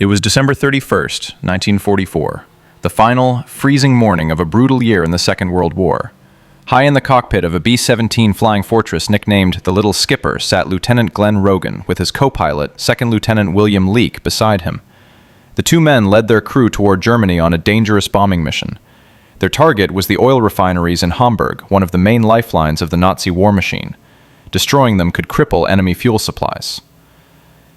It was December 31st, 1944, the final, freezing morning of a brutal year in the Second World War. High in the cockpit of a B-17 flying fortress nicknamed the Little Skipper sat Lieutenant Glenn Rogan with his co-pilot, Second Lieutenant William Leake, beside him. The two men led their crew toward Germany on a dangerous bombing mission. Their target was the oil refineries in Hamburg, one of the main lifelines of the Nazi war machine. Destroying them could cripple enemy fuel supplies.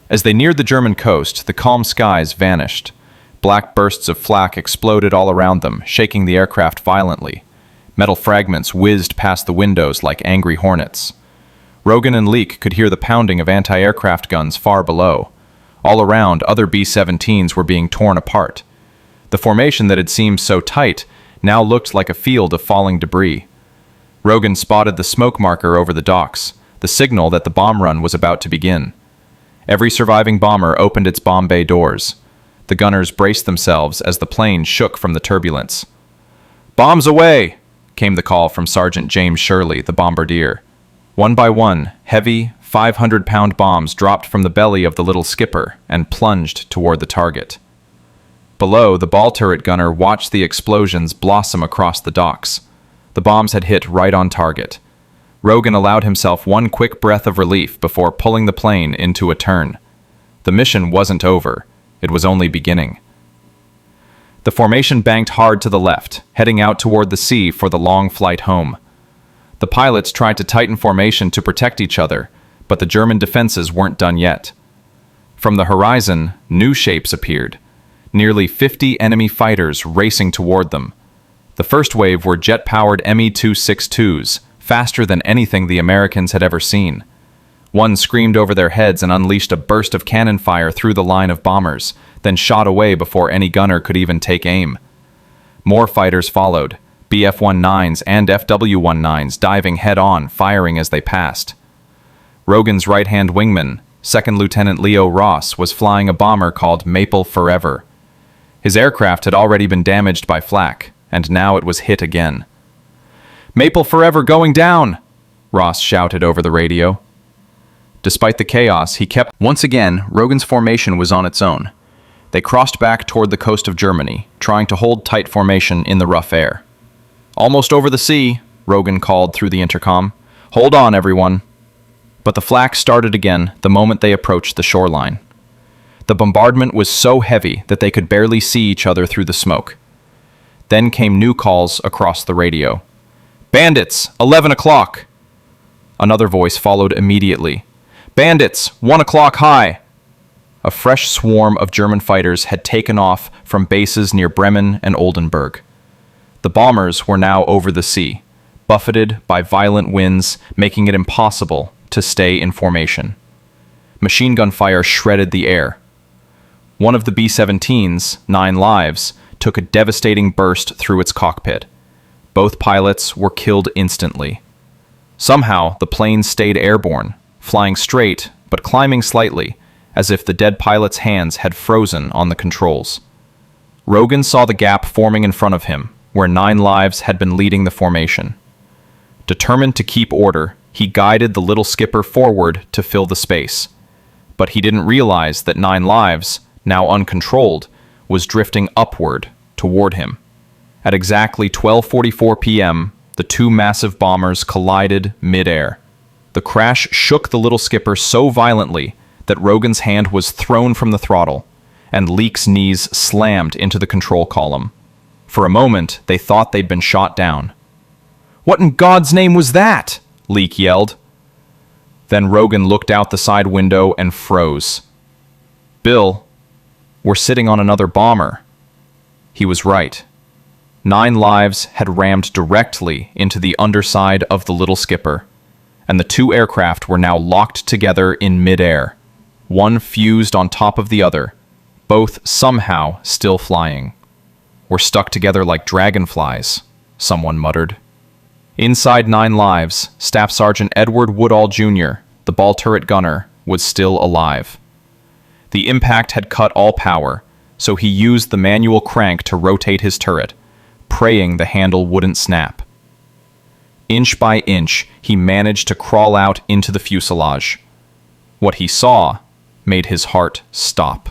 As they neared the German coast, the calm skies vanished. Black bursts of flak exploded all around them, shaking the aircraft violently. Metal fragments whizzed past the windows like angry hornets. Rogan and Leake could hear the pounding of anti-aircraft guns far below. All around, other B-17s were being torn apart. The formation that had seemed so tight now looked like a field of falling debris. Rogan spotted the smoke marker over the docks, the signal that the bomb run was about to begin. Every surviving bomber opened its bomb bay doors. The gunners braced themselves as the plane shook from the turbulence. "Bombs away!" came the call from Sergeant James Shirley, the bombardier. One by one, heavy, 500-pound bombs dropped from the belly of the Little Skipper and plunged toward the target. Below, the ball turret gunner watched the explosions blossom across the docks. The bombs had hit right on target. Rogan allowed himself one quick breath of relief before pulling the plane into a turn. The mission wasn't over. It was only beginning. The formation banked hard to the left, heading out toward the sea for the long flight home. The pilots tried to tighten formation to protect each other, but the German defenses weren't done yet. From the horizon, new shapes appeared. Nearly 50 enemy fighters racing toward them. The first wave were jet-powered Me-262s, faster than anything the Americans had ever seen. One screamed over their heads and unleashed a burst of cannon fire through the line of bombers, then shot away before any gunner could even take aim. More fighters followed, BF-19s and FW-19s diving head-on, firing as they passed. Rogan's right-hand wingman, Second Lieutenant Leo Ross, was flying a bomber called Maple Forever. His aircraft had already been damaged by flak, and now it was hit again. "Maple Forever going down!" Ross shouted over the radio. Despite the chaos, he kept... Once again, Rogan's formation was on its own. They crossed back toward the coast of Germany, trying to hold tight formation in the rough air. "Almost over the sea," Rogan called through the intercom. "Hold on, everyone." But the flak started again the moment they approached the shoreline. The bombardment was so heavy that they could barely see each other through the smoke. Then came new calls across the radio. "Bandits, 11 o'clock!" Another voice followed immediately. "Bandits, 1 o'clock high!" A fresh swarm of German fighters had taken off from bases near Bremen and Oldenburg. The bombers were now over the sea, buffeted by violent winds, making it impossible to stay in formation. Machine gun fire shredded the air. One of the B-17s, 9 lives, took a devastating burst through its cockpit. Both pilots were killed instantly. Somehow, the plane stayed airborne, flying straight but climbing slightly, as if the dead pilot's hands had frozen on the controls. Rogan saw the gap forming in front of him, where 9 lives had been leading the formation. Determined to keep order, he guided the Little Skipper forward to fill the space. But he didn't realize that 9 lives, now uncontrolled, was drifting upward toward him. At exactly 12:44 p.m., the two massive bombers collided midair. The crash shook the Little Skipper so violently that Rogan's hand was thrown from the throttle, and Leake's knees slammed into the control column. For a moment, they thought they'd been shot down. "What in God's name was that?" Leake yelled. Then Rogan looked out the side window and froze. "Bill, we're sitting on another bomber." He was right. 9 lives had rammed directly into the underside of the Little Skipper, and the two aircraft were now locked together in midair, one fused on top of the other, both somehow still flying. "We're stuck together like dragonflies," someone muttered. Inside 9 lives, Staff Sergeant Edward Woodall Jr., the ball turret gunner, was still alive. The impact had cut all power, so he used the manual crank to rotate his turret, praying the handle wouldn't snap. Inch by inch, he managed to crawl out into the fuselage. What he saw made his heart stop.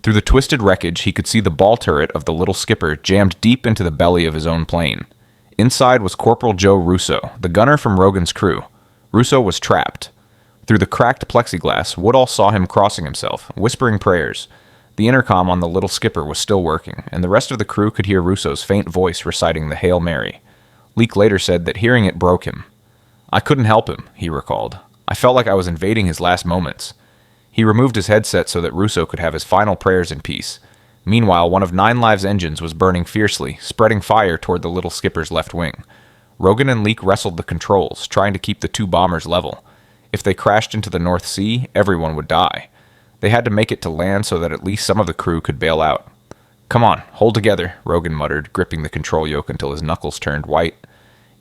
Through the twisted wreckage, he could see the ball turret of the little skipper jammed deep into the belly of his own plane. Inside was Corporal Joe Russo, the gunner from Rogan's crew. Russo was trapped. Through the cracked plexiglass, Woodall saw him crossing himself, whispering prayers. The intercom on the little skipper was still working, and the rest of the crew could hear Russo's faint voice reciting the Hail Mary. Leake later said that hearing it broke him. "I couldn't help him," he recalled. "I felt like I was invading his last moments." He removed his headset so that Russo could have his final prayers in peace. Meanwhile, one of 9 Live's engines was burning fiercely, spreading fire toward the little skipper's left wing. Rogan and Leake wrestled the controls, trying to keep the 2 bombers level. If they crashed into the North Sea, everyone would die. They had to make it to land so that at least some of the crew could bail out. "Come on, hold together," Rogan muttered, gripping the control yoke until his knuckles turned white.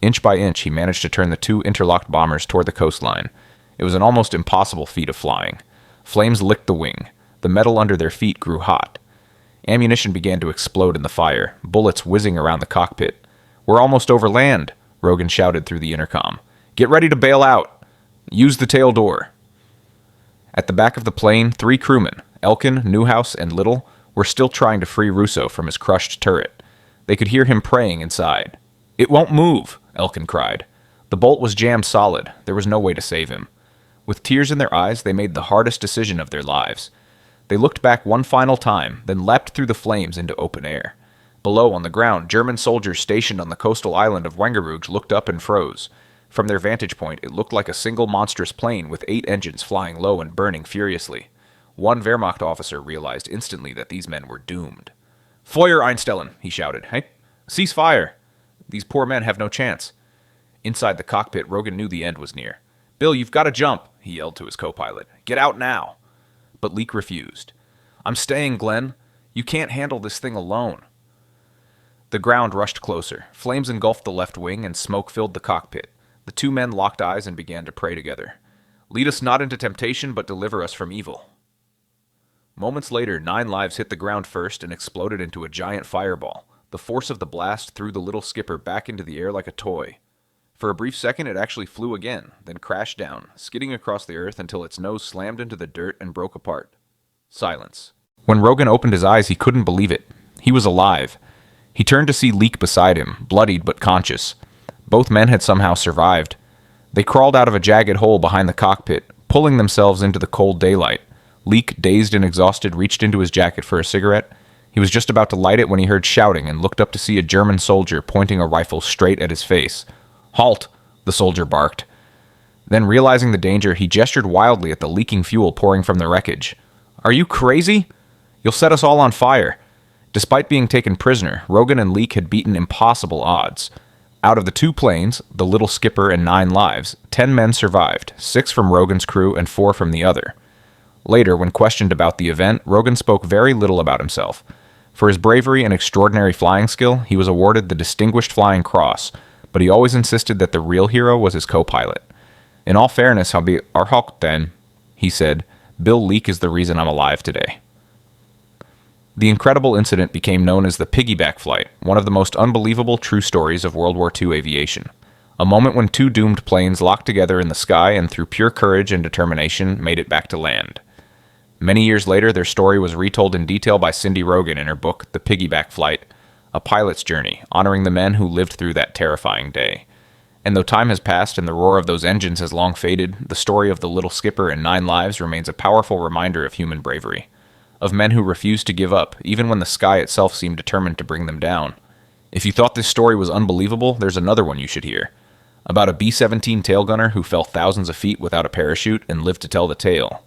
Inch by inch, he managed to turn the 2 interlocked bombers toward the coastline. It was an almost impossible feat of flying. Flames licked the wing. The metal under their feet grew hot. Ammunition began to explode in the fire, bullets whizzing around the cockpit. "We're almost over land," Rogan shouted through the intercom. "Get ready to bail out. Use the tail door." At the back of the plane, 3 crewmen, Elkin, Newhouse, and Little, were still trying to free Russo from his crushed turret. They could hear him praying inside. "It won't move," Elkin cried. The bolt was jammed solid. There was no way to save him. With tears in their eyes, they made the hardest decision of their lives. They looked back one final time, then leapt through the flames into open air. Below, on the ground, German soldiers stationed on the coastal island of Wengerooge looked up and froze. From their vantage point, it looked like a single monstrous plane with 8 engines flying low and burning furiously. One Wehrmacht officer realized instantly that these men were doomed. "Feuer einstellen," he shouted. "Hey, cease fire! These poor men have no chance." Inside the cockpit, Rogan knew the end was near. "Bill, you've got to jump," he yelled to his co-pilot. "Get out now." But Leake refused. "I'm staying, Glenn. You can't handle this thing alone." The ground rushed closer. Flames engulfed the left wing, and smoke filled the cockpit. The 2 men locked eyes and began to pray together. "Lead us not into temptation, but deliver us from evil." Moments later, 9 Lives hit the ground first and exploded into a giant fireball. The force of the blast threw the little skipper back into the air like a toy. For a brief second, it actually flew again, then crashed down, skidding across the earth until its nose slammed into the dirt and broke apart. Silence. When Rogan opened his eyes, he couldn't believe it. He was alive. He turned to see Leake beside him, bloodied but conscious. Both men had somehow survived. They crawled out of a jagged hole behind the cockpit, pulling themselves into the cold daylight. Leake, dazed and exhausted, reached into his jacket for a cigarette. He was just about to light it when he heard shouting and looked up to see a German soldier pointing a rifle straight at his face. "Halt!" the soldier barked. Then, realizing the danger, he gestured wildly at the leaking fuel pouring from the wreckage. "Are you crazy? You'll set us all on fire." Despite being taken prisoner, Rogan and Leake had beaten impossible odds. Out of the 2 planes, the little skipper and 9 Lives, 10 men survived, 6 from Rogan's crew and 4 from the other. Later, when questioned about the event, Rogan spoke very little about himself. For his bravery and extraordinary flying skill, he was awarded the Distinguished Flying Cross, but he always insisted that the real hero was his co-pilot. "In all fairness, I'll be erupted," he said. "Bill Leake is the reason I'm alive today." The incredible incident became known as the piggyback flight, one of the most unbelievable true stories of World War II aviation. A moment when 2 doomed planes locked together in the sky and through pure courage and determination made it back to land. Many years later, their story was retold in detail by Cindy Rogan in her book, The Piggyback Flight, A Pilot's Journey, honoring the men who lived through that terrifying day. And though time has passed and the roar of those engines has long faded, the story of the little skipper and 9 Lives remains a powerful reminder of human bravery, of men who refused to give up, even when the sky itself seemed determined to bring them down. If you thought this story was unbelievable, there's another one you should hear. About a B-17 tail gunner who fell thousands of feet without a parachute and lived to tell the tale.